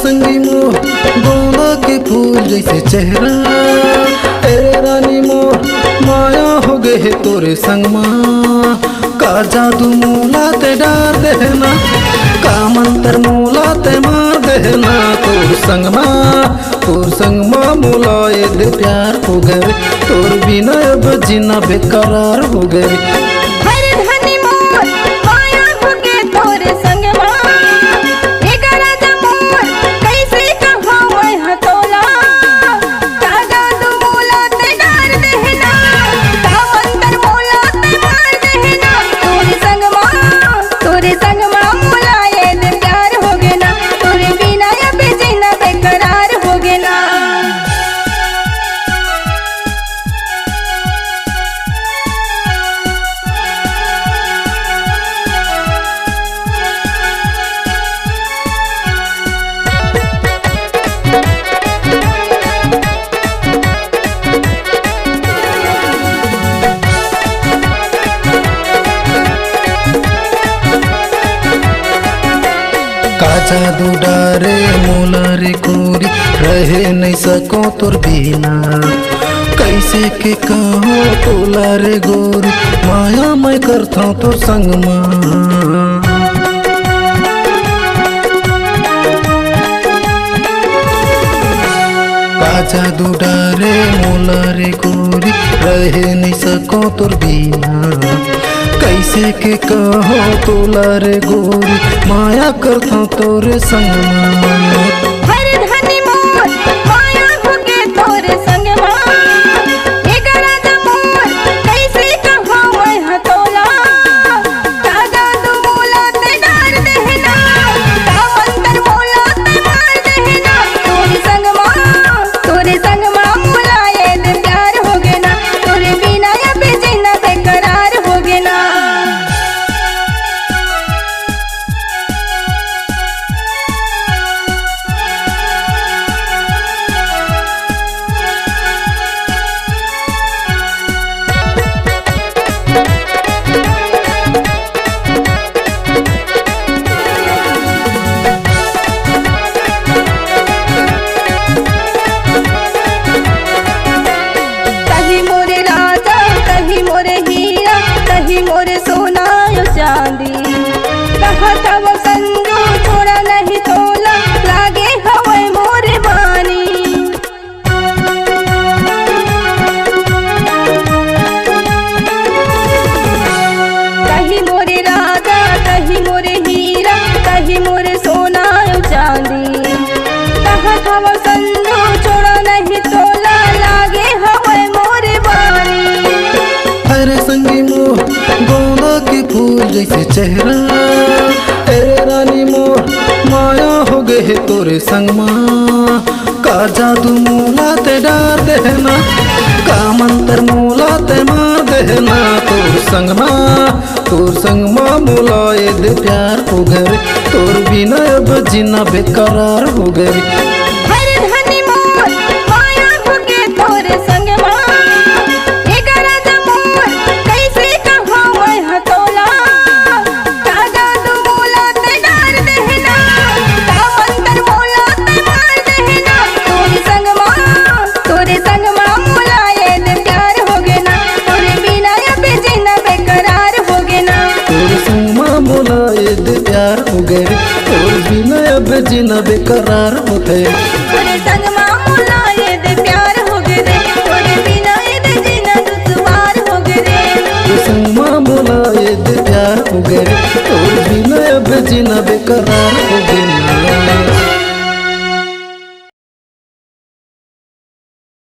संगी मोर गोंदा के फूल जैसे चेहरा, तेरे रानी मोर माया हो गए है तोरे संग माँ। का जादू मोला ते डार देना, का मंत्र मोला ते मार देना। तोर संग माँ मोला ये दे प्यार हो गए, तोर बिना अब जीना बेकरार हो गए। का जादू डारे मोला रे गोरी, रहे नहीं सको तोर बिना। कैसे के कहो तोला रे गोरी, माया मैं करता तोर संग माँ। का जादू डारे मोला रे गोरी, रहे नहीं सको तोर बिना। कैसे के कहो तोला रे गोरी, माया करता तोरे संग मोरे सोना यो चांदी। कहा था वो संजू छोड़ा नहीं तोला, लागे हवे मोरे बानी। कहीं मोरे राजा कहीं मोरे हीरा, कहीं मोरे सोना यो चांदी। कहा था वो संजू छोड़ा नहीं तोला, लागे हवे मोरे बानी। अरे संगी मोर गोंदा के फूल जैसे चेहरा, तेरे रानी मोर माया हो गए है तोरे संग माँ। का जादू मोला ते डार देना, का मंत्र मोला ते मार देना। तोर संग माँ मोला ये दे प्यार हो गए, तोर बिना अब जीना बेकरार हो गए। प्यार हो गए, और बिना अब जीना बेकरार हो गए। तोरे संग मामूला ये दे प्यार हो गए, तोरे बिना ये दे जीना दुश्वार हो गए। तोरे संग मामूला ये दे प्यार हो गए, और बिना अब जीना बेकरार हो गए।